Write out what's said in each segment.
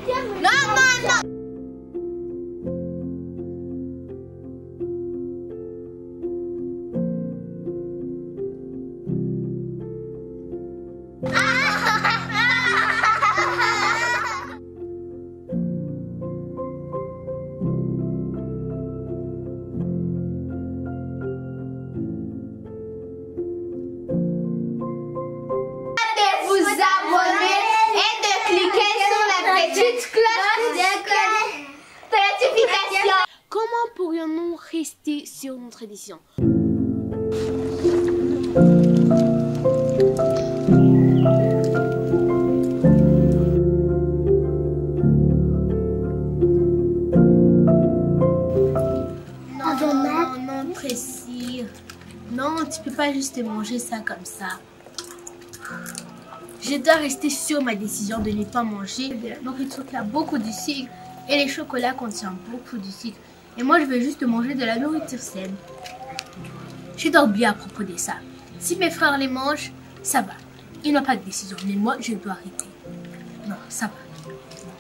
Non, non, non. Comment pourrions-nous rester sur notre édition? Non, Tracy. Non, tu peux pas juste manger ça comme ça. Je dois rester sur ma décision de ne pas manger de la nourriture qui a beaucoup de sucre et les chocolats contiennent beaucoup de sucre. Et moi, je veux juste manger de la nourriture saine. Je dois oublier à propos de ça. Si mes frères les mangent, ça va. Ils n'ont pas de décision, mais moi, je dois arrêter. Non, ça va.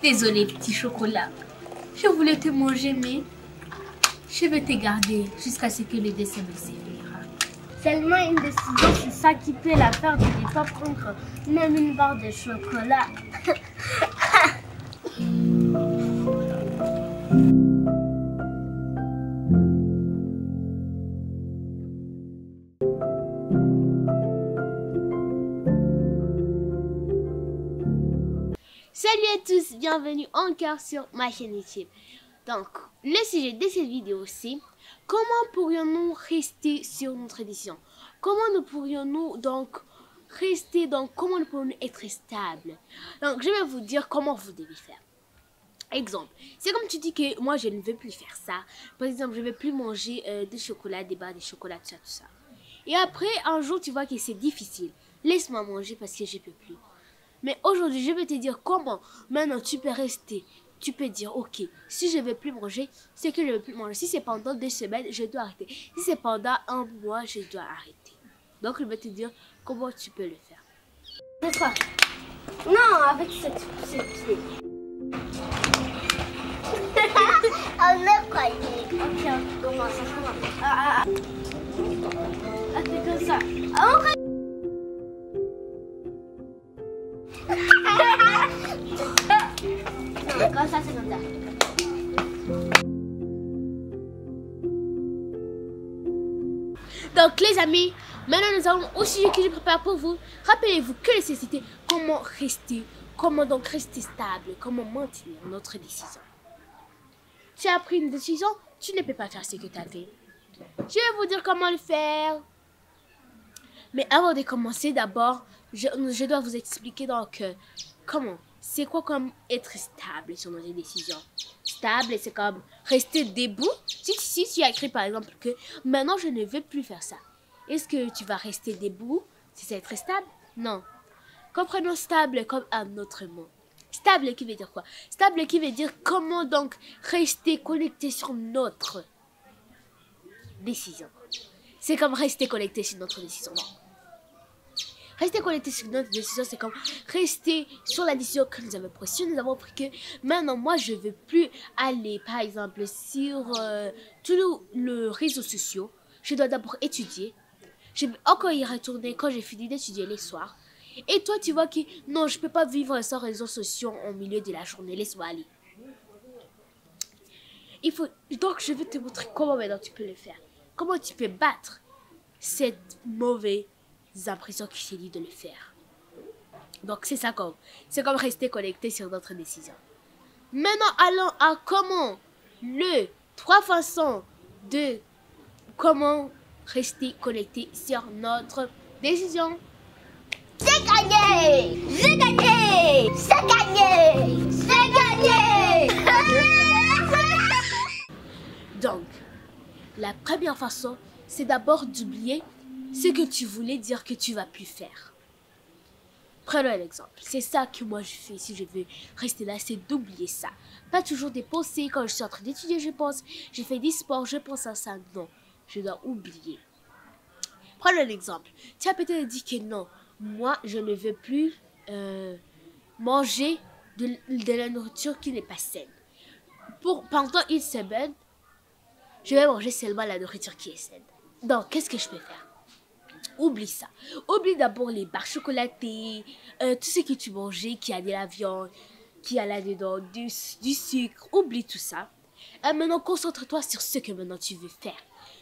Désolé, petit chocolat. Je voulais te manger, mais je vais te garder jusqu'à ce que le décès me séparera. Seulement une décision, c'est ça qui peut la faire de ne pas prendre même une barre de chocolat. Salut à tous, bienvenue encore sur ma chaîne YouTube. Donc, le sujet de cette vidéo c'est comment pourrions-nous rester sur notre édition? Comment nous pourrions-nous donc rester, donc comment nous pourrions être stables? Donc, je vais vous dire comment vous devez faire. Exemple, c'est comme tu dis que moi je ne veux plus faire ça. Par exemple, je ne vais plus manger des chocolats, des barres de chocolat, tout ça. Et après, un jour tu vois que c'est difficile. Laisse-moi manger parce que je ne peux plus. Mais aujourd'hui, je vais te dire comment maintenant tu peux rester. Tu peux dire, ok, si je ne veux plus manger, c'est que je ne veux plus manger. Si c'est pendant 2 semaines, je dois arrêter. Si c'est pendant 1 mois, je dois arrêter. Donc, je vais te dire comment tu peux le faire. C'est quoi? Non, avec ce pied. On est croyé. Ok, on commence. Ah, c'est comme ça. Non, comme ça, c'est comme ça. Donc les amis, maintenant nous allons au sujet que je prépare pour vous. Rappelez-vous que les c'était comment donc rester stable, comment maintenir notre décision. Tu as pris une décision, tu ne peux pas faire ce que tu as fait. Je vais vous dire comment le faire. Mais avant de commencer, d'abord, je dois vous expliquer donc comment. C'est quoi comme être stable sur nos décisions? Stable, c'est comme rester debout. Si tu as écrit par exemple que maintenant je ne veux plus faire ça. Est-ce que tu vas rester debout? C'est être stable? Non. Comprenons stable comme un autre mot. Stable qui veut dire quoi? Stable qui veut dire comment donc rester connecté sur notre décision. C'est comme rester connecté sur notre décision. Non. Rester connecté sur notre décision, c'est comme rester sur la décision que nous avons prise. Si nous avons pris que maintenant, moi, je ne veux plus aller, par exemple, sur tous les réseaux sociaux. Je dois d'abord étudier. Je vais encore y retourner quand j'ai fini d'étudier les soirs. Et toi, tu vois que non, je ne peux pas vivre sans réseaux sociaux au milieu de la journée. Laisse-moi aller. Donc, je vais te montrer comment maintenant tu peux le faire. Comment tu peux battre cette mauvaise impression qui s'est dit de le faire. Donc, c'est ça comme. C'est comme rester connecté sur notre décision. Maintenant, allons à comment. Le 3 façons de comment rester connecté sur notre décision. J'ai gagné! J'ai gagné! J'ai gagné! J'ai gagné! Donc, la première façon, c'est d'abord d'oublier ce que tu voulais dire que tu vas plus faire. Prenons un exemple. C'est ça que moi je fais si je veux rester là, c'est d'oublier ça. Pas toujours des pensées quand je suis en train d'étudier, je pense. J'ai fait du sport, je pense à ça. Non, je dois oublier. Prenons un exemple. Tu as peut-être dit que non, moi je ne veux plus manger de la nourriture qui n'est pas saine. Pendant une semaine, je vais manger seulement la nourriture qui est saine. Donc, qu'est-ce que je peux faire? Oublie ça. Oublie d'abord les barres chocolatées, tout ce que tu mangeais, qui a de la viande, qui a là-dedans, du sucre. Oublie tout ça. Et maintenant, concentre-toi sur ce que maintenant tu veux faire.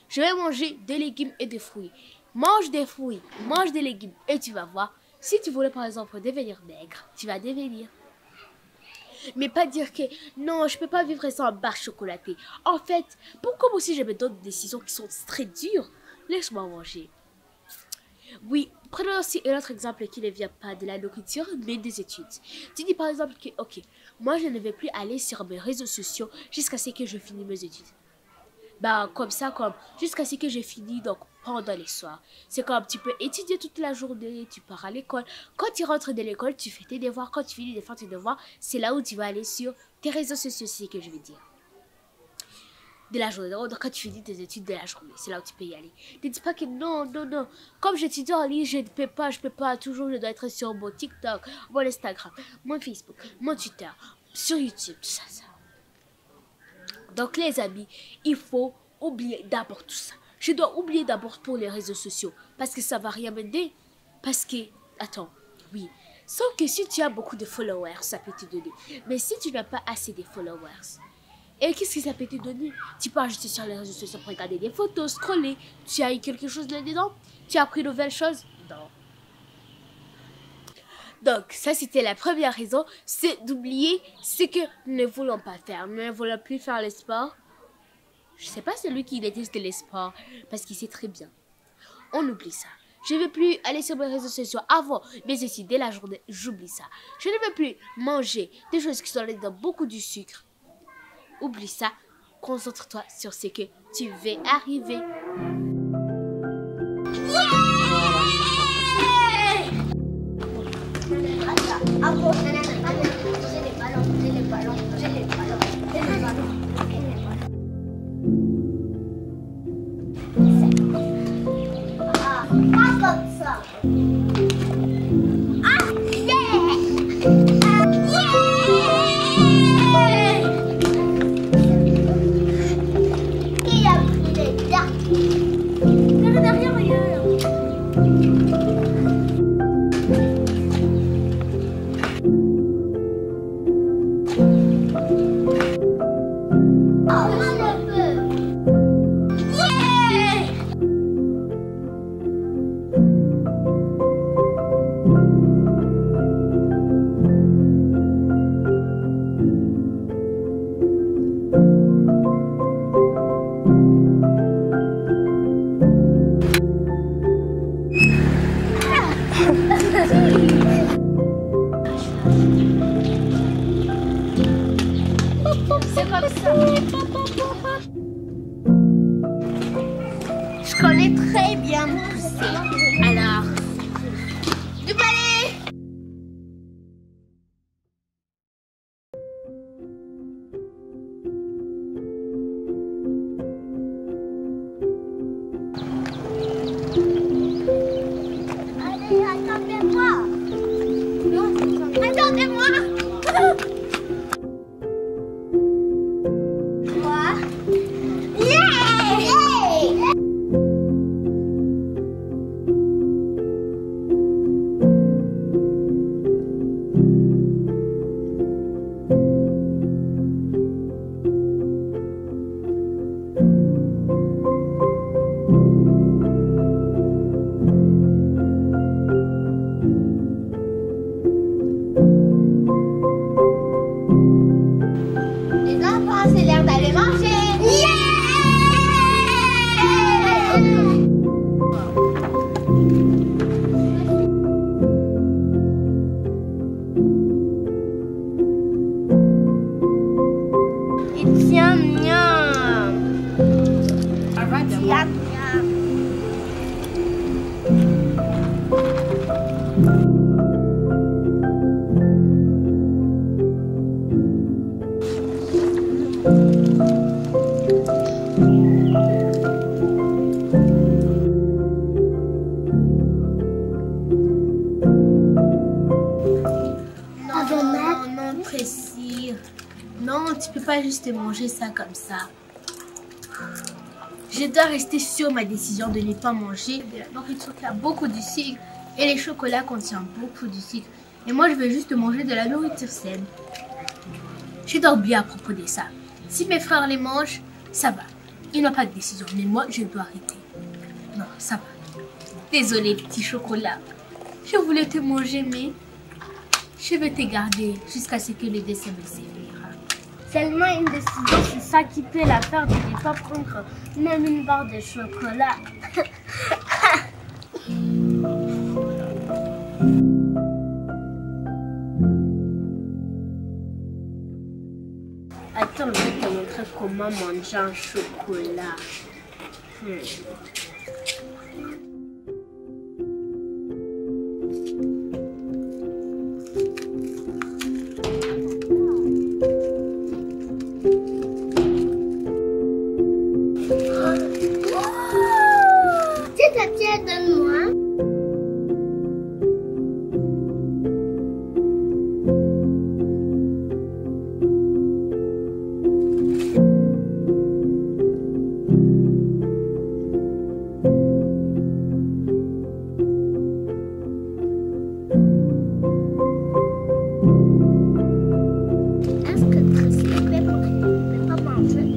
Je vais manger des légumes et des fruits. Mange des fruits, mange des légumes et tu vas voir. Si tu voulais par exemple devenir maigre, tu vas devenir. Mais pas dire que non, je peux pas vivre sans barre chocolatée. En fait, pourquoi moi aussi je me donne des décisions qui sont très dures? Laisse-moi manger. Oui, prenons aussi un autre exemple qui ne vient pas de la nourriture, mais des études. Tu dis par exemple que, ok, moi je ne vais plus aller sur mes réseaux sociaux jusqu'à ce que je finisse mes études. Bah, comme ça, jusqu'à ce que j'ai fini, donc pendant les soirs. C'est comme tu peux étudier toute la journée, tu pars à l'école. Quand tu rentres de l'école, tu fais tes devoirs. Quand tu finis de faire tes devoirs, c'est là où tu vas aller sur tes réseaux sociaux, c'est ce que je veux dire. De la journée. Donc, quand tu finis tes études de la journée, c'est là où tu peux y aller. Ne dis pas que non, non, non. Comme j'étudie en ligne, je peux pas. Toujours, je dois être sur mon TikTok, mon Instagram, mon Facebook, mon Twitter, sur YouTube, tout ça. Donc, les amis, il faut oublier d'abord tout ça. Je dois oublier d'abord pour les réseaux sociaux. Parce que ça va rien m'aider. Parce que, attends, oui. Sauf que si tu as beaucoup de followers, ça peut te donner. Mais si tu n'as pas assez de followers, et qu'est-ce que ça peut te donner? Tu peux ajouter sur les réseaux sociaux pour regarder des photos, scroller. Tu as eu quelque chose là-dedans? Tu as appris de nouvelles choses? Non. Donc, ça c'était la première raison, c'est d'oublier ce que nous ne voulons pas faire. Nous ne voulons plus faire le sport. Je sais pas celui qui déteste les sports, parce qu'il sait très bien. On oublie ça. Je ne veux plus aller sur mes réseaux sociaux avant, mais aussi dès la journée, j'oublie ça. Je ne veux plus manger des choses qui sont dans beaucoup de sucre. Oublie ça. Concentre-toi sur ce que tu veux arriver. Je connais très bien me pousser. Alors, du balai. Allez, attendez-moi. Attendez-moi. précis. Non, tu peux pas juste manger ça comme ça. Je dois rester sur ma décision de ne pas manger de la nourriture qui a beaucoup de sucre et les chocolats contiennent beaucoup de sucre. Et moi, je veux juste manger de la nourriture saine. Je dois oublier à propos de ça. Si mes frères les mangent, ça va. Ils n'ont pas de décision, mais moi, je dois arrêter. Non, ça va. Désolé, petit chocolat. Je voulais te manger, mais je vais te garder jusqu'à ce que le décès me sévère. Seulement une décision, c'est ça qui peut la faire de ne pas prendre même une barre de chocolat. Attends, je vais te montrer comment manger un chocolat. Tiens, donne-moi. Est-ce que tu sais pourquoi tu ne peux pas manger?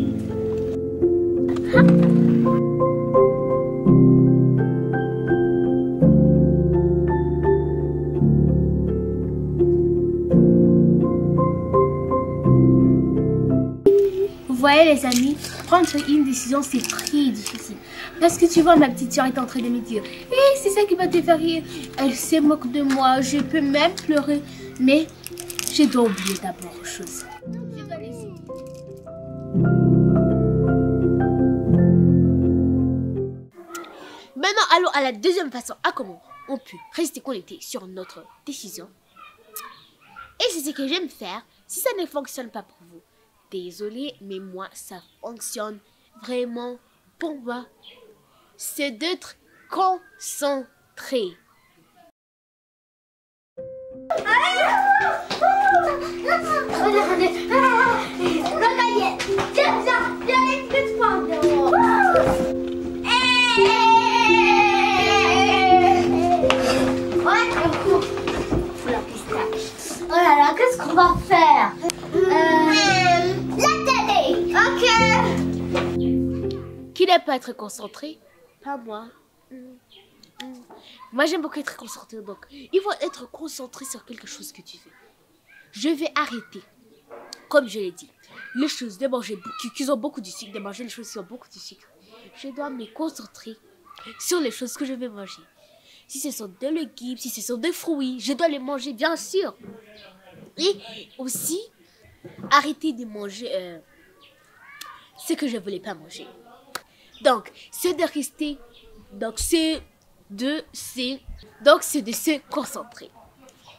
Vous voyez les amis, prendre une décision c'est très difficile. Parce que tu vois, ma petite soeur est en train de me dire « Hey, c'est ça qui va te faire rire. Elle se moque de moi, je peux même pleurer. » Mais je dois oublier d'abord autre chose. Donc je dois laisser. Maintenant, allons à la deuxième façon à comment on peut rester connecté sur notre décision. Et c'est ce que j'aime faire. Si ça ne fonctionne pas pour vous, désolé, mais moi, ça fonctionne vraiment pour moi. C'est d'être concentré. Oh là là, qu'est-ce qu'on va faire? La télé. Ok. Qui n'aime pas être concentré? Pas moi. Moi, j'aime beaucoup être concentré. Donc, il faut être concentré sur quelque chose que tu veux. Je vais arrêter, comme je l'ai dit, les choses de manger qui ont beaucoup de sucre, de manger les choses qui ont beaucoup de sucre. Je dois me concentrer sur les choses que je vais manger. Si ce sont des légumes, si ce sont des fruits, je dois les manger, bien sûr. Et aussi, arrêter de manger ce que je ne voulais pas manger. Donc, c'est de rester. Donc, c'est de se concentrer.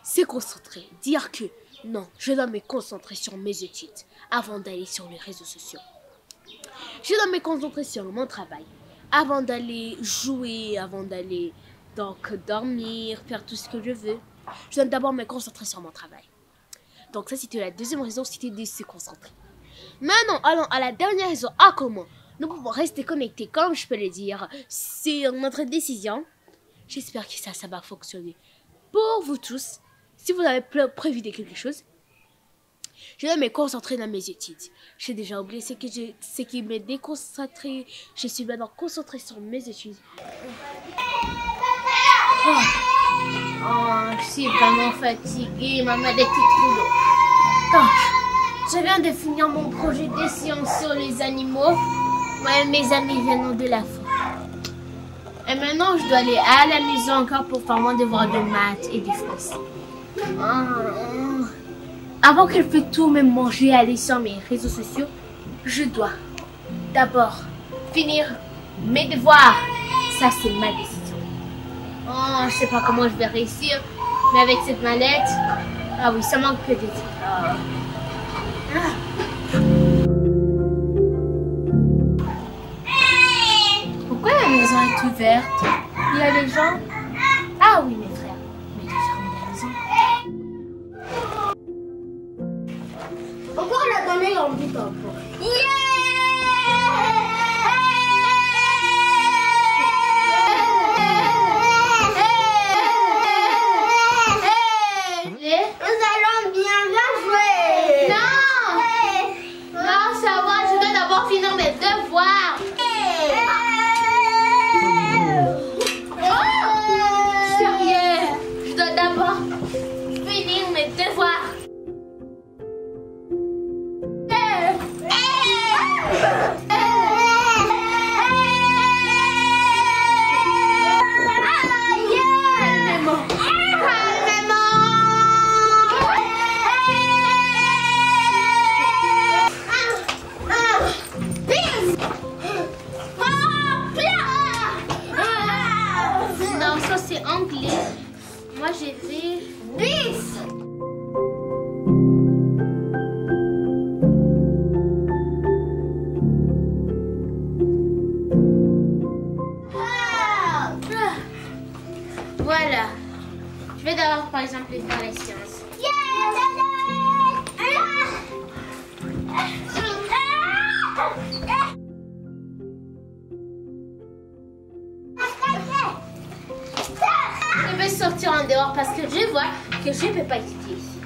Se concentrer. Dire que non, je dois me concentrer sur mes études avant d'aller sur les réseaux sociaux. Je dois me concentrer sur mon travail avant d'aller jouer, avant d'aller donc dormir, faire tout ce que je veux. Je dois d'abord me concentrer sur mon travail. Donc ça, c'était la deuxième raison, c'était de se concentrer. Maintenant, allons à la dernière raison. Ah, comment nous pouvons rester connectés, comme je peux le dire, sur notre décision. J'espère que ça va fonctionner pour vous tous. Si vous avez prévu de quelque chose, je dois me concentrer dans mes études. J'ai déjà oublié ce qui me déconcentré. Je suis maintenant concentrée sur mes études. Oh, je suis vraiment fatiguée, maman, des petits trous d'eau. Donc, je viens de finir mon projet de science sur les animaux. Moi et mes amis viennent de la forêt. Et maintenant, je dois aller à la maison encore pour faire mon devoir de maths et de français. Avant qu'elle fasse tout, même manger et aller sur mes réseaux sociaux, je dois d'abord finir mes devoirs. Ça, c'est ma décision. Oh, je sais pas comment je vais réussir, mais avec cette mallette, ah oui, ça manque que des trucs. Pourquoi la maison est ouverte? Il y a des gens? Ah oui, mes frères. Mais de fermer la maison. envie d'abord. Nous allons bien jouer. Non, ça va, je dois d'abord finir mes devoirs. Sérieux, je dois d'abord finir mes devoirs. Non, ça c'est anglais. Moi j'ai fait 10. Voilà. Je vais d'abord par exemple faire les sciences. Je vais sortir en dehors parce que je vois que je ne peux pas étudier ici.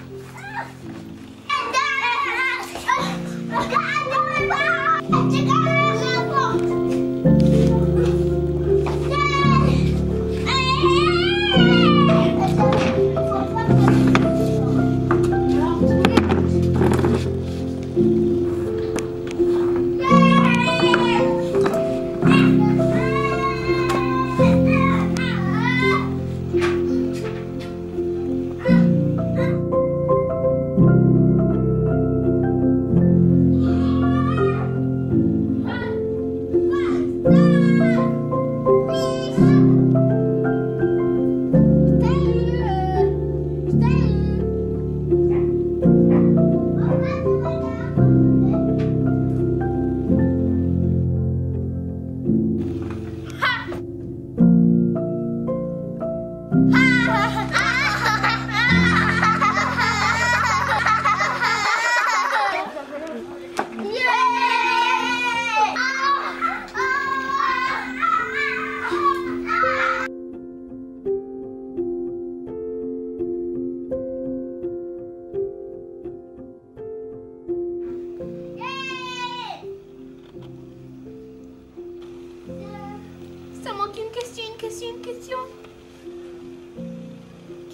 Ça manque une question.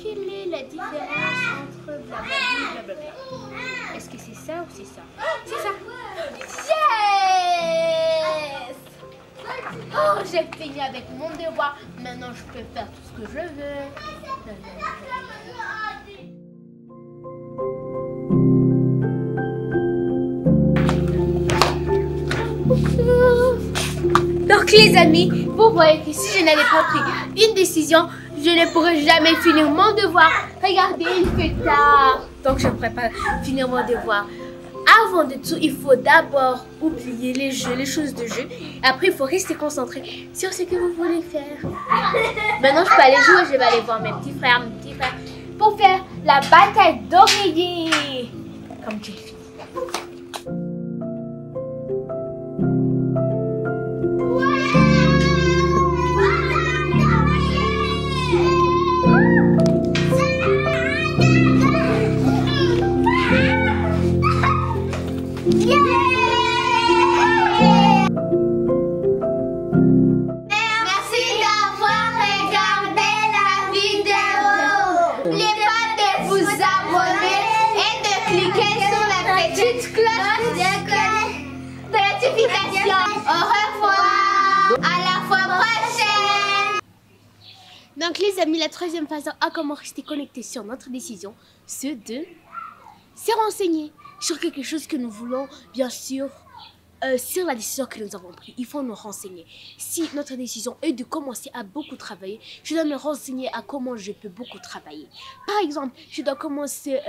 Quelle est la différence entre blablabla? Est-ce que c'est ça ou c'est ça? C'est ça. Yes! Oh, j'ai fini avec mon devoir. Maintenant, je peux faire tout ce que je veux. Donc les amis, vous voyez que si je n'avais pas pris une décision, je ne pourrais jamais finir mon devoir. Regardez, il fait tard. Donc je ne pourrais pas finir mon devoir. Avant de tout, il faut d'abord oublier les jeux, les choses de jeu. Après, il faut rester concentré sur ce que vous voulez faire. Maintenant, je peux aller jouer. Je vais aller voir mes petits frères, pour faire la bataille d'oreiller. Comme tu le fais. Donc les amis, la troisième phase à comment rester connecté sur notre décision, c'est se renseigner sur quelque chose que nous voulons, bien sûr, sur la décision que nous avons prise. Il faut nous renseigner. Si notre décision est de commencer à beaucoup travailler, je dois me renseigner à comment je peux beaucoup travailler. Par exemple, je dois commencer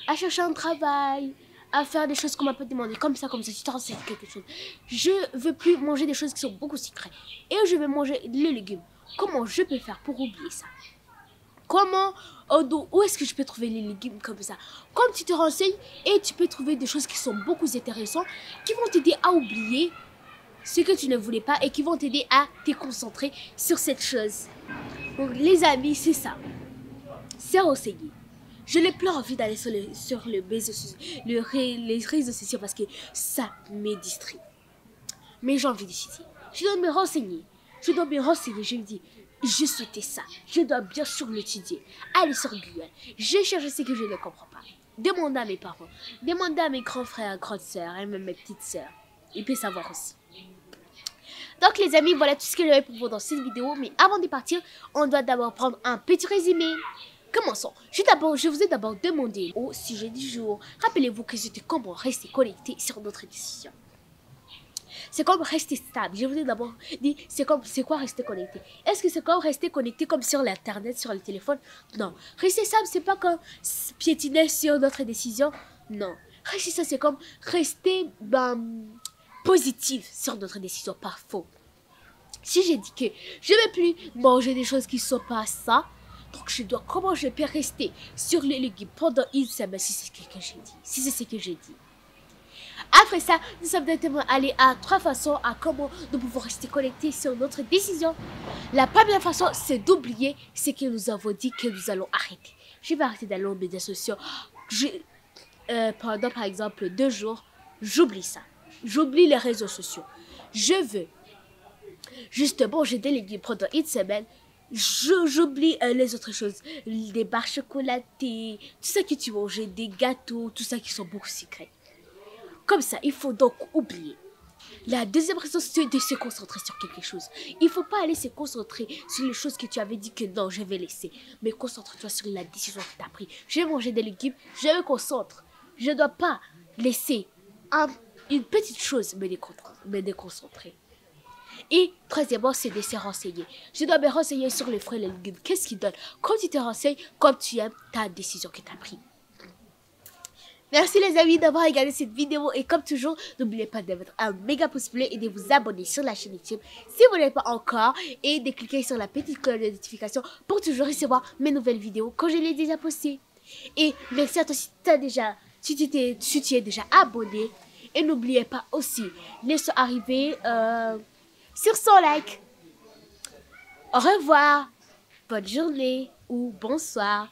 à chercher un travail, à faire des choses qu'on m'a pas demandé, comme ça, tu te renseignes quelque chose. Je veux plus manger des choses qui sont beaucoup sucrées et je veux manger les légumes. Comment je peux faire pour oublier ça? Comment, où est-ce que je peux trouver les légumes comme ça? Comme tu te renseignes et tu peux trouver des choses qui sont beaucoup intéressantes, qui vont t'aider à oublier ce que tu ne voulais pas et qui vont t'aider à te concentrer sur cette chose. Donc les amis, c'est ça. C'est renseigner. Je n'ai plus envie d'aller sur les réseaux sociaux parce que ça me distrait. Mais j'ai envie d'étudier. Je dois me renseigner. Je me dis, je souhaitais ça. Je dois bien sûr l'étudier. Aller sur Google. Je cherche ce que je ne comprends pas. Demandez à mes parents. Demandez à mes grands frères, grandes sœurs et même mes petites sœurs. Ils peuvent savoir aussi. Donc les amis, voilà tout ce que j'avais pour vous dans cette vidéo. Mais avant de partir, on doit d'abord prendre un petit résumé. Commençons. Je vous ai d'abord demandé au sujet du jour. Rappelez-vous que c'était comment rester connecté sur notre décision. C'est comme rester stable. Je vous ai d'abord dit, c'est quoi rester connecté? Est-ce que c'est comme rester connecté comme sur l'internet, sur le téléphone? Non. Rester stable, c'est pas comme piétiner sur notre décision. Non. Rester stable, c'est comme rester positif sur notre décision, pas faux. Si j'ai dit que je ne vais plus manger des choses qui ne sont pas ça, donc comment je peux rester sur les légumes pendant une semaine si c'est ce que j'ai dit? Si c'est ce que j'ai dit. Après ça, nous sommes directement allés à 3 façons à comment nous pouvons rester connectés sur notre décision. La première façon, c'est d'oublier ce que nous avons dit que nous allons arrêter. Je vais arrêter d'aller aux médias sociaux. Pendant par exemple 2 jours, j'oublie ça. J'oublie les réseaux sociaux. Je veux justement j'ai délégué pendant une semaine. J'oublie les autres choses. Des barres chocolatées, tout ça que tu manges, des gâteaux, tout ça qui sont beaucoup secrets. Comme ça, il faut donc oublier. La deuxième raison, c'est de se concentrer sur quelque chose. Il ne faut pas aller se concentrer sur les choses que tu avais dit que non, je vais laisser. Mais concentre-toi sur la décision que tu as prise. Je vais manger des légumes, je me concentre. Je ne dois pas laisser une petite chose me déconcentrer. Et troisièmement, c'est de se renseigner. Je dois me renseigner sur les fruits et les légumes. Qu'est-ce qu'ils donnent? Quand tu te renseignes, comme tu aimes ta décision que tu as prise. Merci les amis d'avoir regardé cette vidéo et comme toujours, n'oubliez pas de mettre un méga pouce bleu et de vous abonner sur la chaîne YouTube si vous ne l'avez pas encore et de cliquer sur la petite cloche de notification pour toujours recevoir mes nouvelles vidéos quand je les déjà postées. Et merci à toi si tu es déjà abonné et n'oubliez pas aussi, laisse arriver sur 100 likes. Au revoir, bonne journée ou bonsoir.